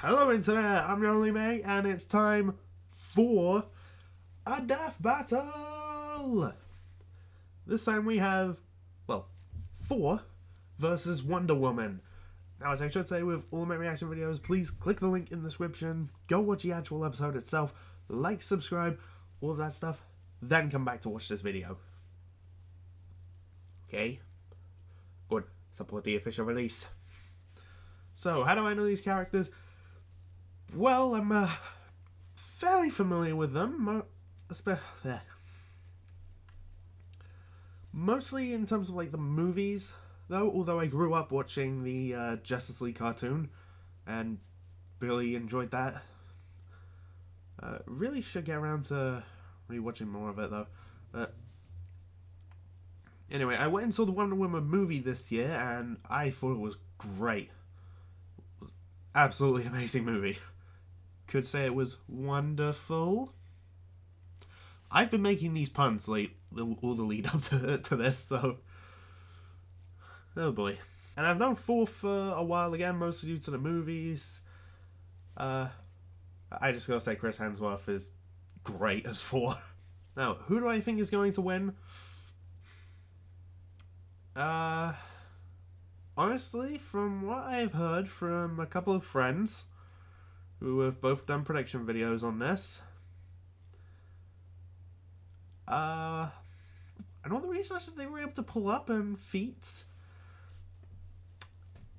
Hello Internet, I'm your only mate, and it's time for a death battle! This time we have, well, Thor versus Wonder Woman. Now, as I should say with all my reaction videos, please click the link in the description, go watch the actual episode itself, like, subscribe, all of that stuff, then come back to watch this video. Okay? Good. Support the official release. So, how do I know these characters? Well, I'm fairly familiar with them, mostly in terms of like the movies, though. Although I grew up watching the Justice League cartoon and really enjoyed that. Really should get around to rewatching more of it though. But anyway, I went and saw the Wonder Woman movie this year, and I thought it was great. It was absolutely amazing movie. Could say it was wonderful. I've been making these puns all the lead up to this, so oh boy. And I've known Thor for a while again, mostly due to the movies. I just gotta say Chris Hemsworth is great as Thor. Now, who do I think is going to win? Honestly, from what I've heard from a couple of friends who have both done prediction videos on this, and all the research that they were able to pull up and feats,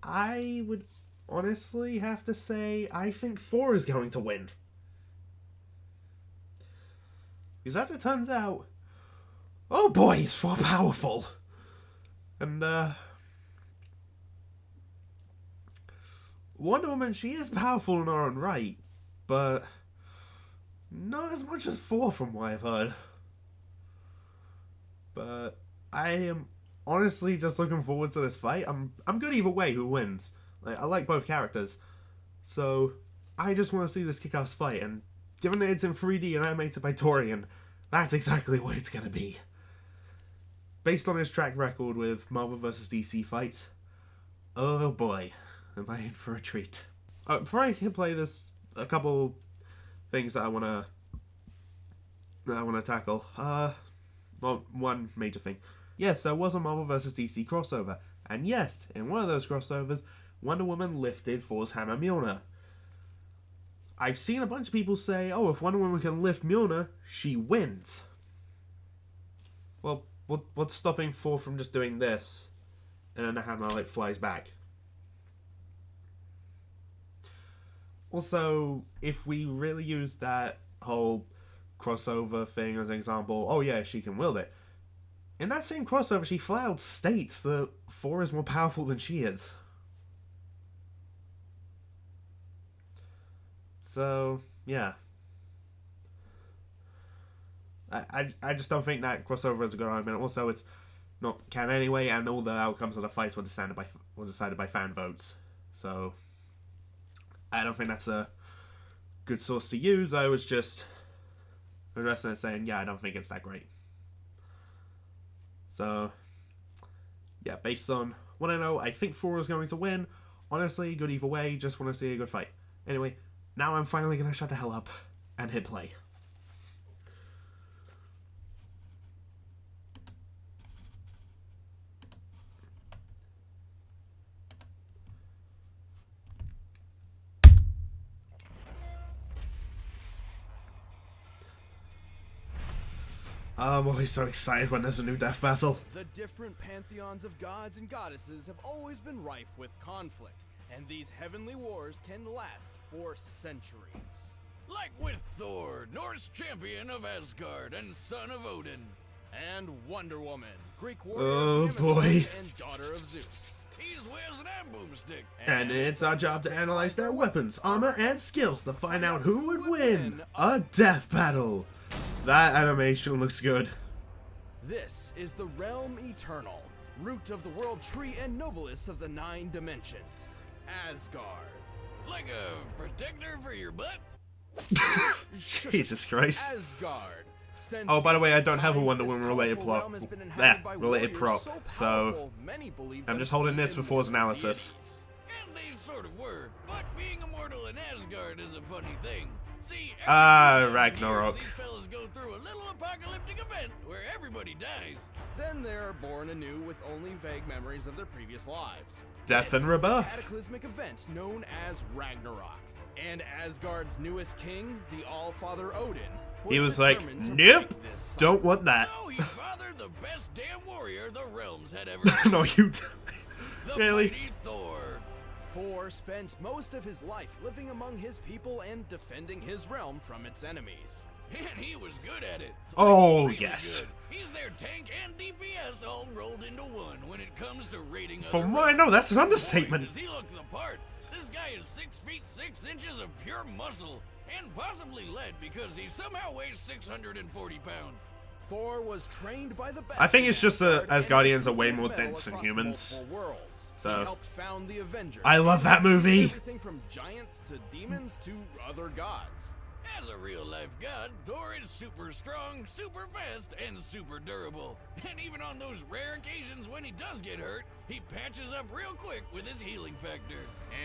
I would honestly have to say I think Thor is going to win. Because as it turns out, oh boy, he's Thor powerful. And Wonder Woman, she is powerful in her own right, but not as much as Thor from what I've heard. But I am honestly just looking forward to this fight. I'm good either way who wins. Like, I like both characters, so I just want to see this kick-ass fight, and given that it's in 3D and animated by Torian, that's exactly what it's gonna be. Based on his track record with Marvel vs. DC fights, oh boy, am I in for a treat. Before I can play this, a couple things that I wanna tackle. Well, one major thing. Yes, there was a Marvel vs. DC crossover, and yes, in one of those crossovers, Wonder Woman lifted Thor's hammer Mjolnir. I've seen a bunch of people say, oh, if Wonder Woman can lift Mjolnir, she wins. Well, what's stopping Thor from just doing this, and then the hammer like flies back? Also, if we really use that whole crossover thing as an example, oh yeah, she can wield it. In that same crossover, she flat out states that Thor is more powerful than she is. So, yeah. I just don't think that crossover is a good argument. Also, it's not canon anyway, and all the outcomes of the fights were decided by fan votes. So, I don't think that's a good source to use. I was just addressing it saying, yeah, I don't think it's that great. So, yeah, based on what I know, I think Thor is going to win. Honestly, good either way, just want to see a good fight. Anyway, now I'm finally going to shut the hell up and hit play. I'm always so excited when there's a new death battle. The different pantheons of gods and goddesses have always been rife with conflict, and these heavenly wars can last for centuries. Like with Thor, Norse champion of Asgard and son of Odin. And Wonder Woman, Greek warrior of boy. Amazon and daughter of Zeus. He's wears an amp boomstick. And it's our job to analyze their weapons, armor, and skills to find out who would win a death battle. That animation looks good. This is the realm eternal, root of the world tree and noblest of the 9 dimensions, Asgard. Like a protector for your butt? Jesus Christ. Asgard. Oh, by the way, I don't have a Wonder Woman related prop, so I'm just holding this for Thor's analysis. And they sort of were, but being immortal in Asgard Asgard is a funny thing. See, Ragnarok. these fellas go through a little apocalyptic event where everybody dies. Then they're born anew with only vague memories of their previous lives. Death This and is the rebirth. cataclysmic event known as Ragnarok. And Asgard's newest king, the All-Father Odin, He was like, determined to nope, break this cycle. don't want that. So he fathered the best damn warrior the realms had ever seen. No, you The really? mighty Thor. Thor spent most of his life living among his people and defending his realm from its enemies. And he was good at it. Oh, Really yes. good. He's their tank and DPS all rolled into one when it comes to raiding other From what I know, that's an Boy, understatement. does he look the part. This guy is 6 feet 6 inches of pure muscle and possibly lead because he somehow weighs 640 pounds. Thor was trained by the best. I think it's just the Asgard and Asgardians has are way proven more his mettle dense than across humans. multiple worlds. So- He helped found the Avengers. I love that movie. Everything from giants to demons to other gods. As a real-life god, Thor is super strong, super fast, and super durable. And even on those rare occasions when he does get hurt, he patches up real quick with his healing factor.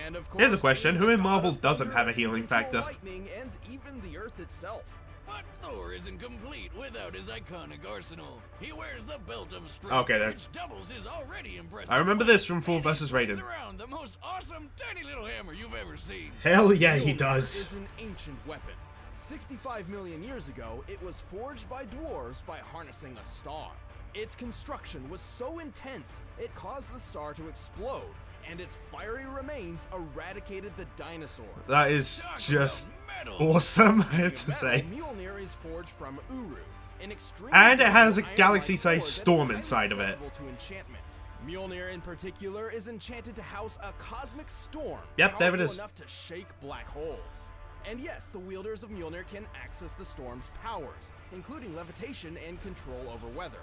And of course, Here's a question, being who the in god Marvel of doesn't thunder have a lets him healing control factor? Lightning and even the earth itself. But Thor isn't complete without his iconic arsenal. He wears the Belt of Strength, Okay, there. which doubles his already impressive I remember might, this from Thor and he vs. swings Raiden. around the most awesome tiny little hammer you've ever seen. Hell yeah, he Mjolnir does. is an ancient weapon. 65 million years ago, it was forged by dwarves by harnessing a star. Its construction was so intense, it caused the star to explode, and its fiery remains eradicated the dinosaurs. That is Talk just about metal. awesome, I have to Metal, say. Mjolnir is forged from Uru, an extremely And it has a durable galaxy-sized iron-like ore that is storm highly inside of it. susceptible to enchantment. Mjolnir in particular is enchanted to house a cosmic storm Yep, there it powerful is. enough to shake black holes. And yes, the wielders of Mjolnir can access the storm's powers, including levitation and control over weather.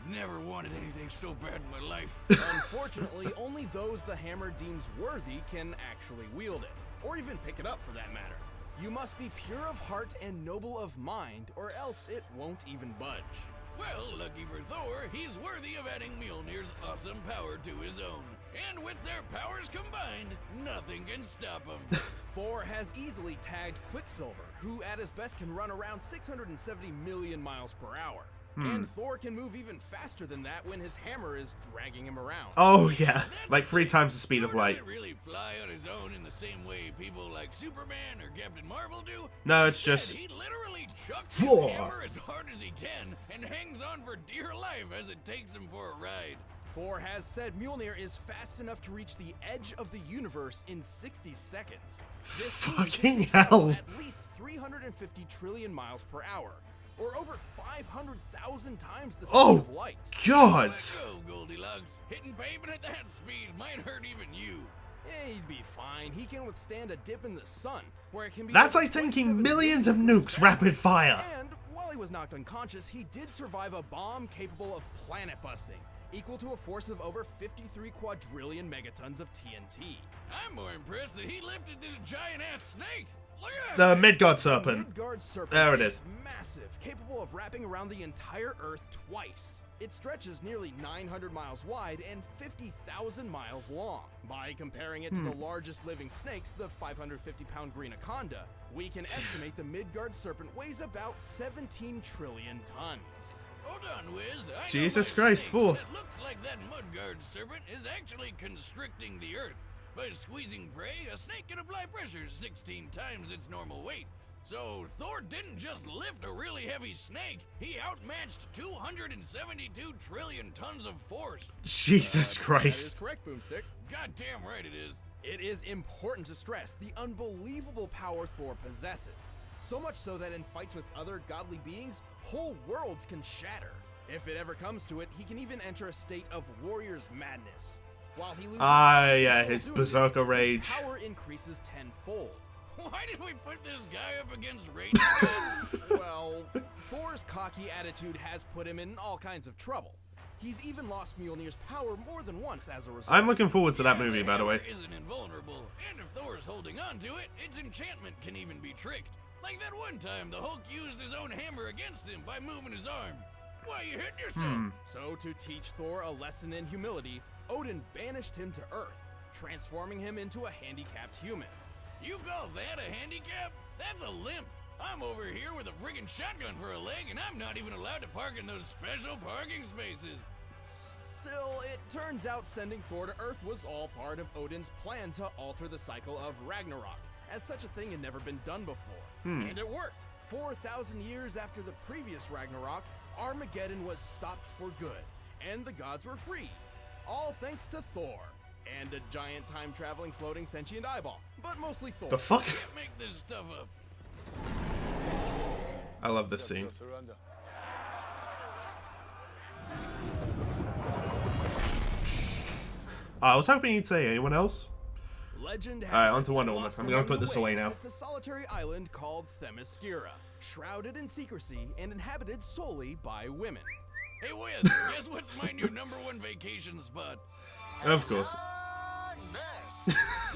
Never wanted anything so bad in my life. Unfortunately, only those the hammer deems worthy can actually wield it, or even pick it up for that matter. You must be pure of heart and noble of mind, or else it won't even budge. Well, lucky for Thor, he's worthy of adding Mjolnir's awesome power to his own. And with their powers combined, nothing can stop him. Thor has easily tagged Quicksilver, who at his best can run around 670 million miles per hour. And Thor can move even faster than that when his hammer is dragging him around. Oh yeah, That's like the 3 thing. times the speed of Thor light. doesn't really fly on his own in the same way people like Superman or Captain Marvel do. No, it's Instead, just... he literally chucks his Whoa. hammer as hard as he can and hangs on for dear life as it takes him for a ride. Thor has said Mjolnir is fast enough to reach the edge of the universe in 60 seconds. This means it Fucking can travel hell. At least 350 trillion miles per hour, or over 500,000 times the speed Oh, of light. God! Let's go, Goldilocks. Hitting pavement at that speed might hurt even you. He'd be fine. He can withstand a dip in the sun, where it can be. That's over like taking 27 millions of degrees nukes Fahrenheit. rapid fire. And while he was knocked unconscious, he did survive a bomb capable of planet busting, equal to a force of over 53 quadrillion megatons of TNT. I'm more impressed that he lifted this giant-ass snake. Look at The that. Midgard The serpent. Midgard serpent There it is is. massive, capable of wrapping around the entire Earth twice. It stretches nearly 900 miles wide and 50,000 miles long. By comparing it to the largest living snakes, the 550-pound green anaconda, we can estimate the Midgard serpent weighs about 17 trillion tons. Hold on, Wiz. I know Jesus my Christ, snakes, fool. and It looks like that Mudguard serpent is actually constricting the Earth. By squeezing prey, a snake can apply pressure 16 times its normal weight. So Thor didn't just lift a really heavy snake, he outmatched 272 trillion tons of force. Jesus That is Christ. correct, Boomstick. Goddamn right it is. It is important to stress the unbelievable power Thor possesses. So much so that in fights with other godly beings, whole worlds can shatter. If it ever comes to it, he can even enter a state of warrior's madness. While he loses Yeah, control his doing berserker this, rage. His power increases tenfold. Why did we put this guy up against Raiden? Well, Thor's cocky attitude has put him in all kinds of trouble. He's even lost Mjolnir's power more than once as a result. I'm looking forward to that Yeah, movie, by the way. hammer isn't invulnerable, and if Thor's holding on to it, its enchantment can even be tricked. Like that one time the Hulk used his own hammer against him by moving his arm. Why, you hitting yourself? So to teach Thor a lesson in humility, Odin banished him to Earth, transforming him into a handicapped human. You call that a handicap? That's a limp. I'm over here with a friggin' shotgun for a leg, and I'm not even allowed to park in those special parking spaces. Still, it turns out sending Thor to Earth was all part of Odin's plan to alter the cycle of Ragnarok, as such a thing had never been done before. And it worked. 4,000 years after the previous Ragnarok, Armageddon was stopped for good, and the gods were free. All thanks to Thor, and a giant time-traveling floating sentient eyeball, but mostly Thor. The fuck? Can't make this stuff up. I love this scene. I was hoping you'd say anyone else. Legend has Alright, on to it Wonder Woman. lost I'm gonna among put the this away waves now. sits a solitary island called Themyscira, shrouded in secrecy and inhabited solely by women. Hey, Wiz, guess what's my new #1 vacation spot? Of course.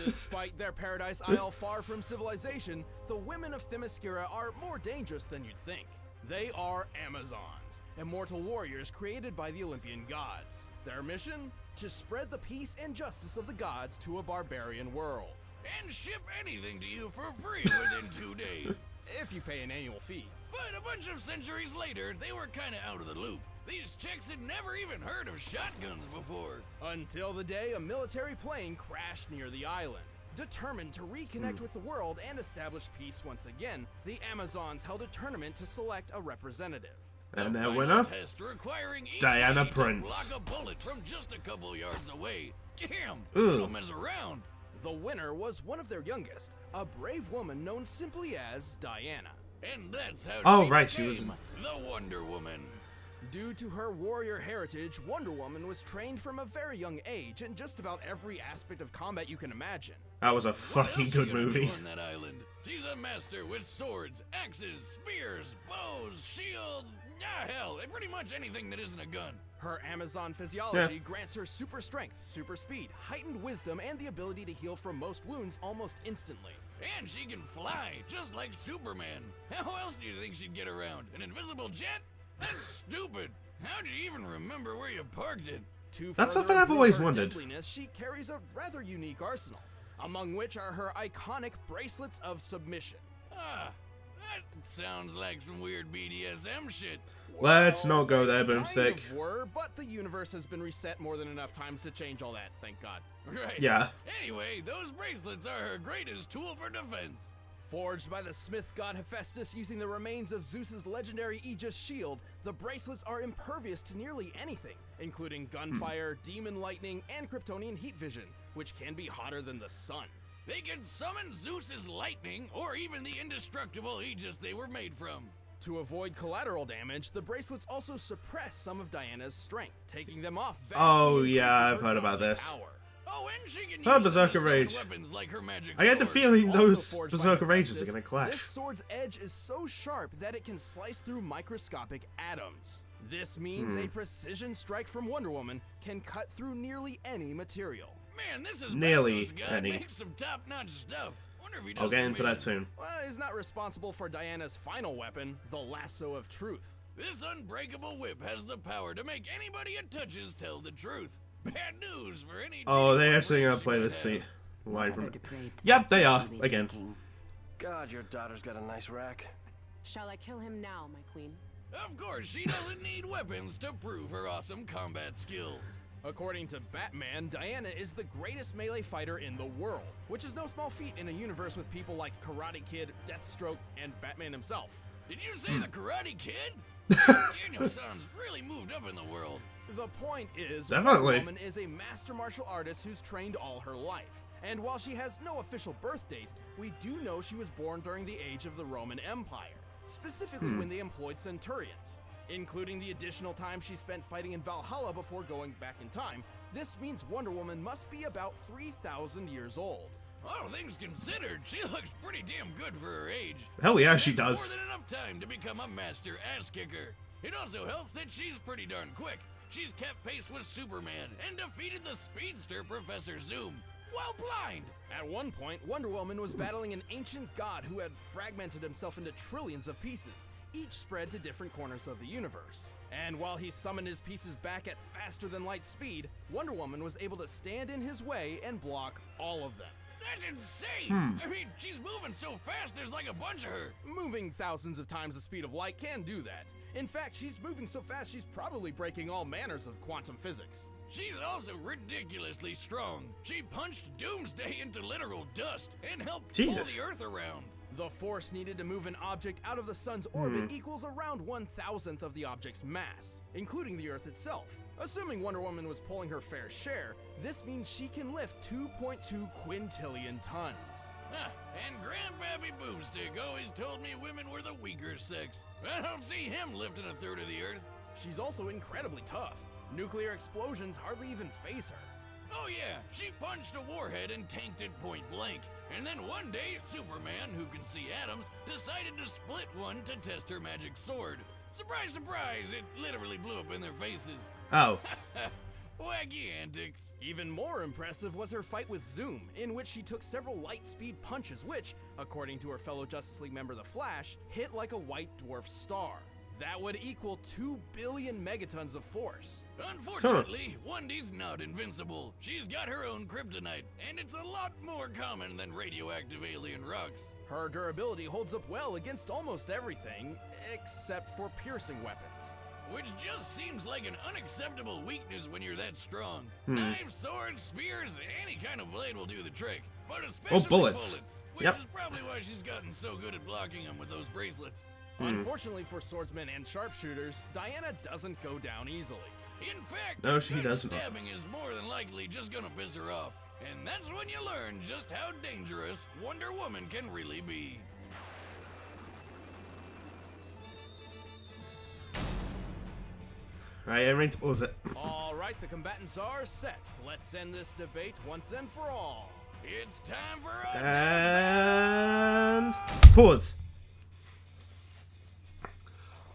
Despite their paradise isle far from civilization, the women of Themyscira are more dangerous than you'd think. They are Amazons, immortal warriors created by the Olympian gods. Their mission? To spread the peace and justice of the gods to a barbarian world. And ship anything to you for free within 2 days. If you pay an annual fee. But a bunch of centuries later, they were kinda out of the loop. These chicks had never even heard of shotguns before. Until the day a military plane crashed near the island. Determined to reconnect with the world and establish peace once again, the Amazons held a tournament to select a representative. And their Final winner? test requiring each Diana lady to Prince. block a bullet from just a couple yards away. Damn, Ugh. they don't mess around. The winner was one of their youngest, a brave woman known simply as Diana. And that's how Oh, she right, she became was the Wonder Woman. Due to her warrior heritage, Wonder Woman was trained from a very young age in just about every aspect of combat you can imagine. That was a What fucking else good you gonna do movie. on that island? She's a master with swords, axes, spears, bows, shields. Ah, hell, pretty much anything that isn't a gun. Her Amazon physiology grants her super strength, super speed, heightened wisdom, and the ability to heal from most wounds almost instantly. And she can fly, just like Superman. How else do you think she'd get around? An invisible jet? That's stupid. How'd you even remember where you parked it? To That's further something I've improve always her wondered. deadliness, she carries a rather unique arsenal, among which are her iconic bracelets of submission. Ah, that sounds like some weird BDSM shit. Let's not go there, Kind Boomstick. of were, but the universe has been reset more than enough times to change all that, thank God. Right. Yeah. Anyway, those bracelets are her greatest tool for defense. Forged by the smith god Hephaestus using the remains of Zeus's legendary Aegis shield, the bracelets are impervious to nearly anything, including gunfire, demon lightning, and Kryptonian heat vision, which can be hotter than the sun. They can summon Zeus's lightning or even the indestructible Aegis they were made from. To avoid collateral damage, the bracelets also suppress some of Diana's strength, taking them off vastly Oh, yeah, increases I've her heard about godly this. power. Oh, and she can Oh, use them to Berserker summon Rage. weapons like her magic I get the sword. feeling Also those forged by Berserker Rages Hephaestus, are gonna This clash. sword's edge is so sharp that it can slice through microscopic atoms. This means a precision strike from Wonder Woman can cut through nearly any material. Man, this is Nearly Bestos guy any. makes some top-notch stuff. Wonder if he does I'll get into that commissions. soon. Well, he's not responsible for Diana's final weapon, the lasso of truth. This unbreakable whip has the power to make anybody it touches tell the truth. Bad news for any. Oh, cheating they actually gonna vibrators play you this might have. scene. Line from Rather it. depraved Yep, thoughts they must are. you be Again. thinking. God, your daughter's got a nice rack. Shall I kill him now, my queen? Of course, she doesn't need weapons to prove her awesome combat skills. According to Batman, Diana is the greatest melee fighter in the world, which is no small feat in a universe with people like Karate Kid, Deathstroke, and Batman himself. Did you say the Karate Kid? Daniel sounds really moved up in the world. The point is, Definitely. Wonder Woman is a master martial artist who's trained all her life. And while she has no official birth date, we do know she was born during the age of the Roman Empire, specifically when they employed centurions. Including the additional time she spent fighting in Valhalla before going back in time, this means Wonder Woman must be about 3,000 years old. All things considered, she looks pretty damn good for her age. Hell yeah, she That's does. more than enough time to become a master ass kicker. It also helps that she's pretty darn quick. She's kept pace with Superman and defeated the speedster Professor Zoom while blind. At one point, Wonder Woman was battling an ancient god who had fragmented himself into trillions of pieces, each spread to different corners of the universe. And while he summoned his pieces back at faster than light speed, Wonder Woman was able to stand in his way and block all of them. That's insane! I mean, she's moving so fast, there's like a bunch of her. Moving thousands of times the speed of light can do that. In fact, she's moving so fast she's probably breaking all manners of quantum physics. She's also ridiculously strong. She punched Doomsday into literal dust and helped Jesus. pull the Earth around. The force needed to move an object out of the sun's orbit equals around 1,000th of the object's mass, including the Earth itself. Assuming Wonder Woman was pulling her fair share, this means she can lift 2.2 quintillion tons. Huh. And Grandpappy Boomstick always told me women were the weaker sex. I don't see him lifting a third of the Earth. She's also incredibly tough. Nuclear explosions hardly even faze her. Oh yeah, she punched a warhead and tanked it point blank. And then one day, Superman, who can see atoms, decided to split one to test her magic sword. Surprise, surprise, it literally blew up in their faces. Oh. Wacky antics. Even more impressive was her fight with Zoom, in which she took several light-speed punches which, according to her fellow Justice League member The Flash, hit like a white dwarf star. That would equal 2 billion megatons of force. Unfortunately, Wendy's not invincible. She's got her own kryptonite, and it's a lot more common than radioactive alien rocks. Her durability holds up well against almost everything, except for piercing weapons. Which just seems like an unacceptable weakness when you're that strong. Knives, swords, spears, any kind of blade will do the trick. But especially bullets. Which Yep. is probably why she's gotten so good at blocking them with those bracelets. Unfortunately for swordsmen and sharpshooters, Diana doesn't go down easily. In fact, No, she good doesn't. stabbing is more than likely just gonna piss her off. And that's when you learn just how dangerous Wonder Woman can really be. Right, I'm ready to pause it. All right, the combatants are set. Let's end this debate once and for all. It's time for a And pause.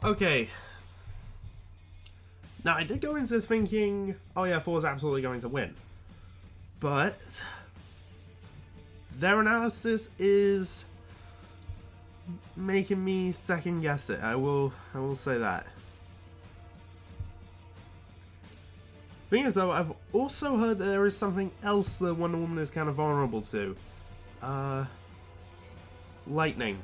Okay. Now I did go into this thinking, oh yeah, Thor's absolutely going to win. But their analysis is making me second guess it. I will say that. Thing is though, I've also heard that there is something else that Wonder Woman is kind of vulnerable to. Lightning.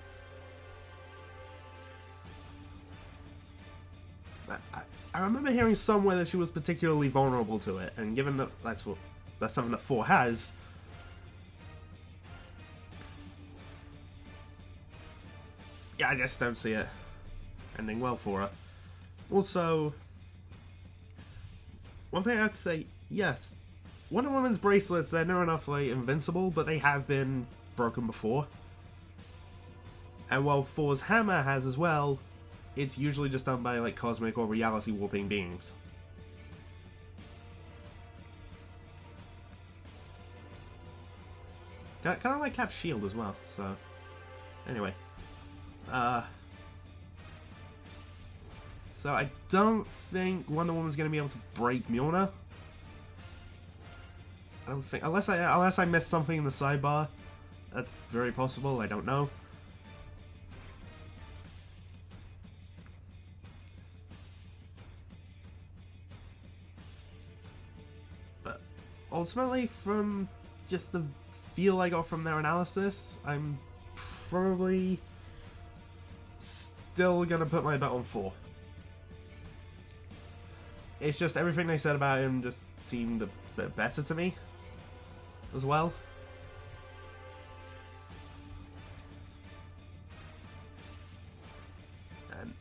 I remember hearing somewhere that she was particularly vulnerable to it, and given that that's something that Thor has, yeah, I just don't see it ending well for her. Also, one thing I have to say, yes, Wonder Woman's bracelets, they're near enough like invincible, but they have been broken before. And while Thor's hammer has as well, it's usually just done by like cosmic or reality warping beings. Kind of like Cap's shield as well. So, anyway, so I don't think Wonder Woman's gonna be able to break Mjolnir. I don't think, unless I missed something in the sidebar. That's very possible. I don't know. Ultimately, from just the feel I got from their analysis, I'm probably still gonna put my bet on Thor. It's just everything they said about him just seemed a bit better to me as well. And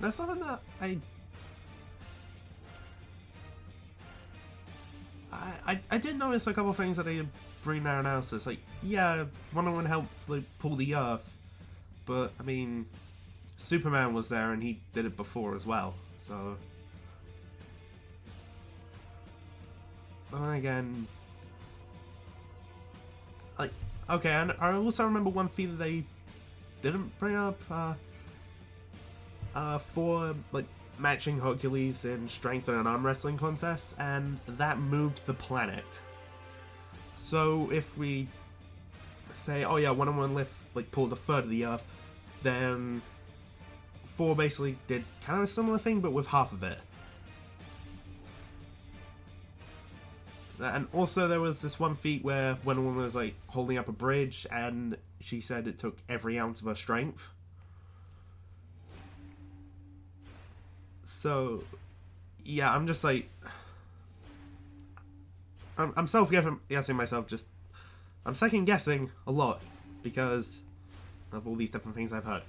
that's something that I did notice a couple of things that they bring in their analysis. Like, yeah, Wonder Woman helped like, pull the Earth, but I mean, Superman was there and he did it before as well. So, but then again, like, okay, and I also remember one thing that they didn't bring up for like matching Hercules in strength in an arm wrestling contest, and that moved the planet. So if we say, oh yeah, Wonder Woman pulled a third of the Earth, then Thor basically did kind of a similar thing, but with half of it. And also there was this one feat where Wonder Woman was like holding up a bridge and she said it took every ounce of her strength. So, yeah, I'm just like... I'm self-guessing myself, just... I'm second-guessing a lot because of all these different things I've heard.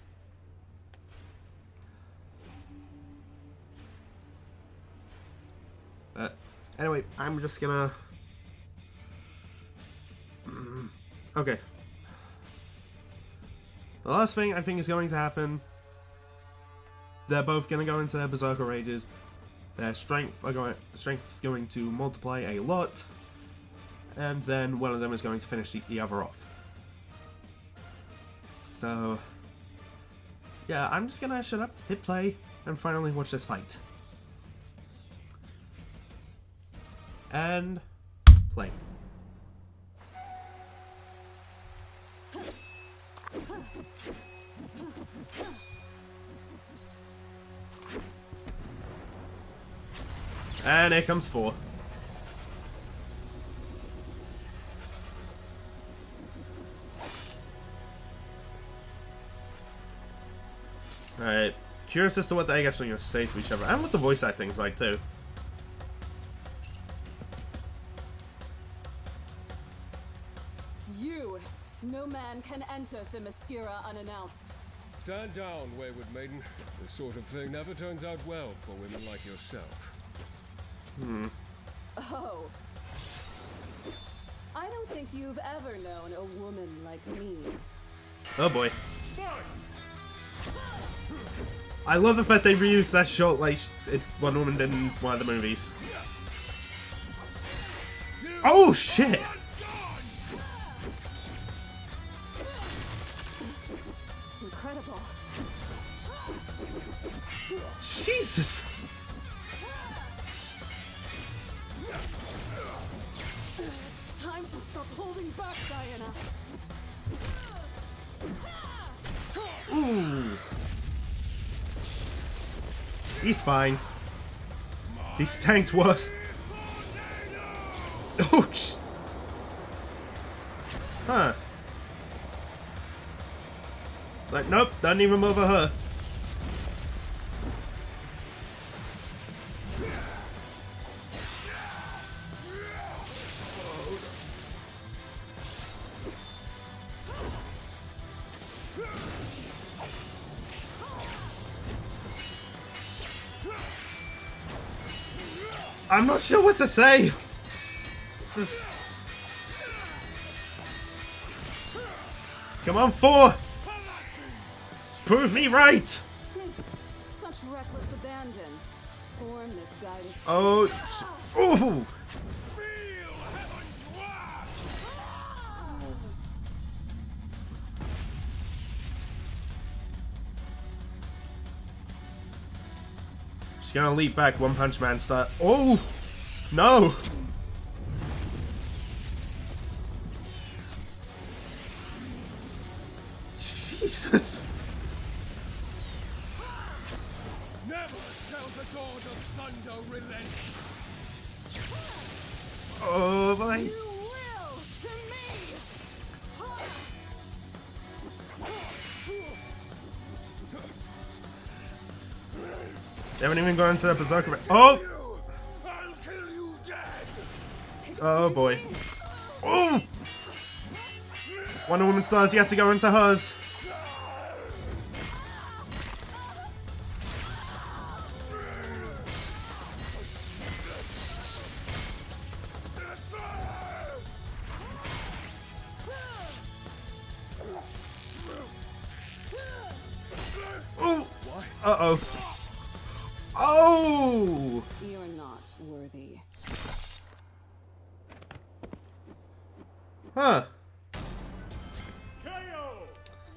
Anyway, I'm just gonna... Okay. The last thing I think is going to happen... They're both going to go into their berserker rages. Their strength's going to multiply a lot. And then one of them is going to finish the other off. So... yeah, I'm just gonna shut up, hit play, and finally watch this fight. And... play. And here comes Thor. Alright. Curious as to what they actually going to say to each other. And what the voice acting's like, too. You! No man can enter Themyscira unannounced. Stand down, wayward maiden. This sort of thing never turns out well for women like yourself. Oh. I don't think you've ever known a woman like me. Oh boy. I love the fact they reused that shot like Wonder Woman did in one of the movies. Oh shit! Incredible. Jesus! Time to stop holding back, Diana. Ooh. He's fine. He's tanked worse. Oh, huh. Like, nope, doesn't even move her. I'm not sure what to say. Just... come on, Thor! Prove me right! Such reckless abandon. Thor misguided. Oh, ooh! She's gonna leap back, One Punch Man style. Oh! No! Jesus! Never shall the god of thunder relent. Oh boy! You will to me! They haven't even gone into the berserker. Oh! I'll kill you dead. Oh boy. Oh! Wonder Woman stars yet to go into hers. Oh! Uh-oh. Oh! You're not worthy. Huh.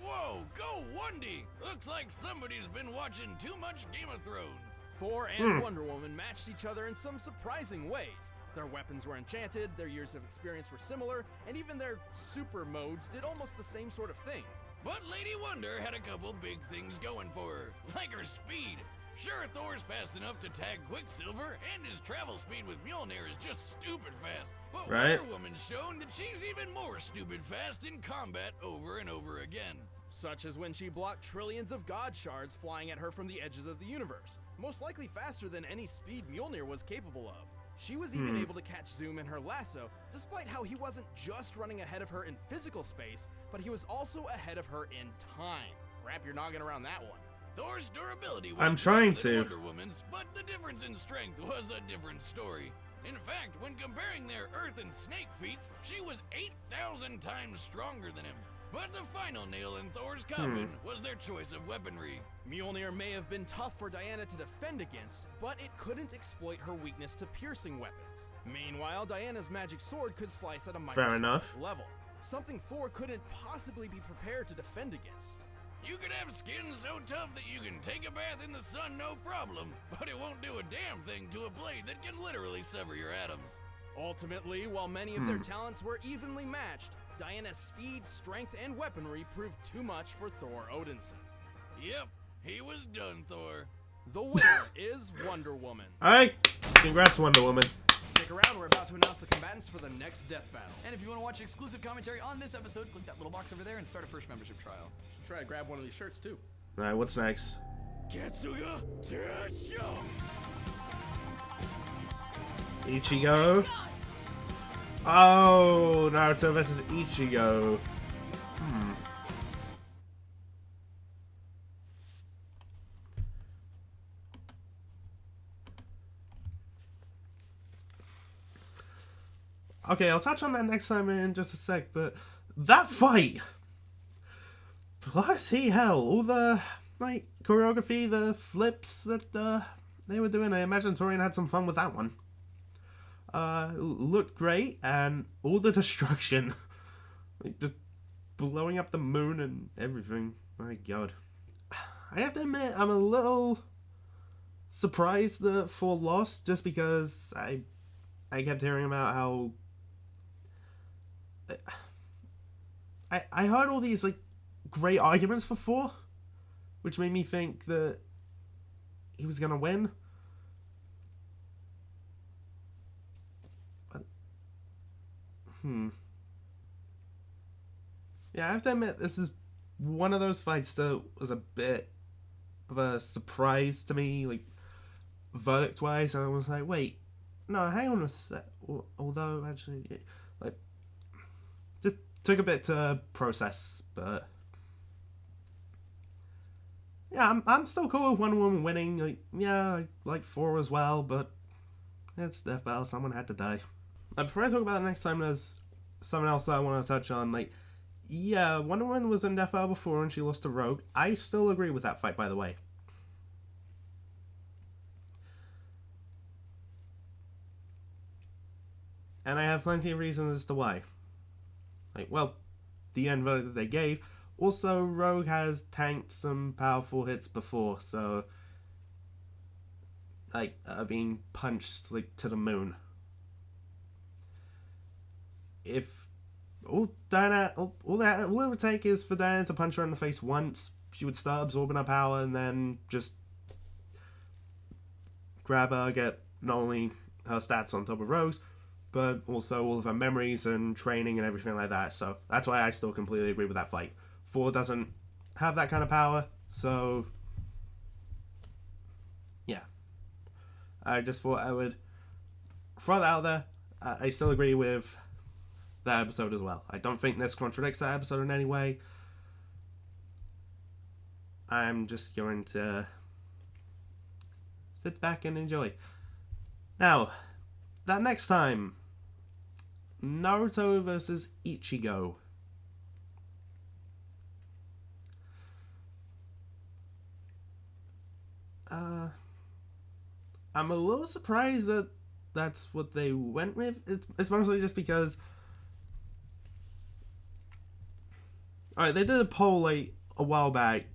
Whoa, go Wundy! Looks like somebody's been watching too much Game of Thrones. Thor and Wonder Woman matched each other in some surprising ways. Their weapons were enchanted, their years of experience were similar, and even their super modes did almost the same sort of thing. But Lady Wonder had a couple big things going for her, like her speed. Sure, Thor's fast enough to tag Quicksilver, and his travel speed with Mjolnir is just stupid fast. But Right. Wonder Woman's shown that she's even more stupid fast in combat over and over again. Such as when she blocked trillions of God shards flying at her from the edges of the universe, most likely faster than any speed Mjolnir was capable of. She was even able to catch Zoom in her lasso, despite how he wasn't just running ahead of her in physical space, but he was also ahead of her in time. Wrap your noggin around that one. Thor's durability was I'm trying better than to. Wonder Woman's, but the difference in strength was a different story. In fact, when comparing their Earth and Snake feats, she was 8,000 times stronger than him. But the final nail in Thor's coffin was their choice of weaponry. Mjolnir may have been tough for Diana to defend against, but it couldn't exploit her weakness to piercing weapons. Meanwhile, Diana's magic sword could slice at a microscopic enough. level, something Thor couldn't possibly be prepared to defend against. You could have skin so tough that you can take a bath in the sun no problem, but it won't do a damn thing to a blade that can literally sever your atoms. Ultimately, while many of their talents were evenly matched, Diana's speed, strength, and weaponry proved too much for Thor Odinson. Yep, he was done, Thor. The winner is Wonder Woman. Alright, congrats, Wonder Woman. Stick around, we're about to announce the combatants for the next death battle. And if you want to watch exclusive commentary on this episode, click that little box over there and start a first membership trial. Should try to grab one of these shirts too. Alright, what's next? Ketsuga Tesho! Ichigo. Oh, Naruto versus Ichigo. Okay, I'll touch on that next time in just a sec, but that fight, bloody hell, all the like choreography, the flips that they were doing, I imagine Torian had some fun with that one. Looked great, and all the destruction, like just blowing up the moon and everything. My god. I have to admit, I'm a little surprised that Thor lost, just because I kept hearing about how I heard all these like great arguments for Thor, which made me think that he was gonna win. But, yeah, I have to admit, this is one of those fights that was a bit of a surprise to me, like verdict-wise, and I was like, wait, no, hang on a sec. Although, actually, like, just took a bit to process, but yeah, I'm still cool with Wonder Woman winning. Like, yeah, I like Thor as well, but it's Death Battle. Someone had to die. Before I talk about it next time, there's something else that I want to touch on. Like, yeah, Wonder Woman was in Death Battle before and she lost to Rogue. I still agree with that fight, by the way. And I have plenty of reasons as to why. Like, well, the end verdict that they gave. Also, Rogue has tanked some powerful hits before, so like being punched like to the moon. If all it would take is for Diana to punch her in the face once, she would start absorbing her power and then just grab her, get not only her stats on top of Rogue's, but also all of her memories and training and everything like that. So that's why I still completely agree with that fight. Thor doesn't have that kind of power, so yeah. I just thought I would throw that out there. I still agree with that episode as well. I don't think this contradicts that episode in any way. I'm just going to sit back and enjoy. Now, that next time, Naruto versus Ichigo. I'm a little surprised that that's what they went with. It's mostly just because, alright, they did a poll like a while back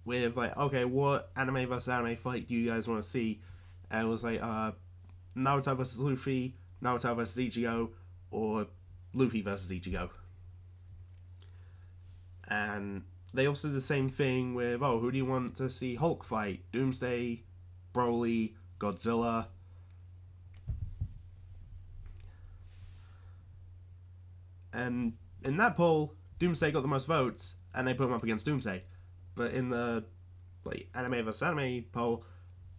with like, okay, what anime versus anime fight do you guys want to see? And it was like Naruto versus Luffy, Naruto versus Ichigo, or Luffy versus Ichigo. And they also did the same thing with, oh, who do you want to see Hulk fight? Doomsday, Broly, Godzilla. And in that poll, Doomsday got the most votes, and they put him up against Doomsday. But in the anime vs. anime poll,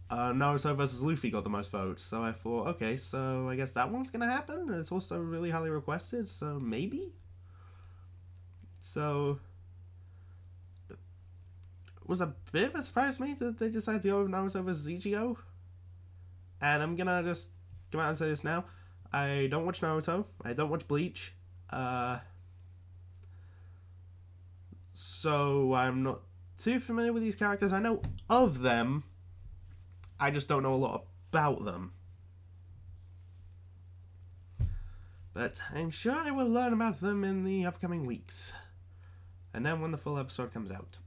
Naruto vs. Luffy got the most votes. So I thought, okay, so I guess that one's gonna happen. And it's also really highly requested, so maybe? So it was a bit of a surprise to me that they decided to go with Naruto vs. Ichigo. And I'm gonna just come out and say this now. I don't watch Naruto. I don't watch Bleach. So I'm not too familiar with these characters. I know of them. I just don't know a lot about them. But I'm sure I will learn about them in the upcoming weeks. And then when the full episode comes out.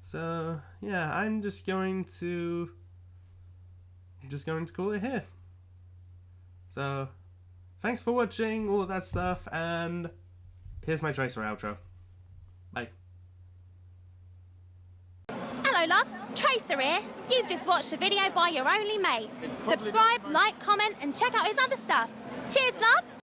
So, yeah, I'm just going to call it here. So, thanks for watching all of that stuff, and here's my Tracer outro. Bye. Hello loves, Tracer here. You've just watched a video by your only mate. Subscribe, like, comment and check out his other stuff. Cheers loves!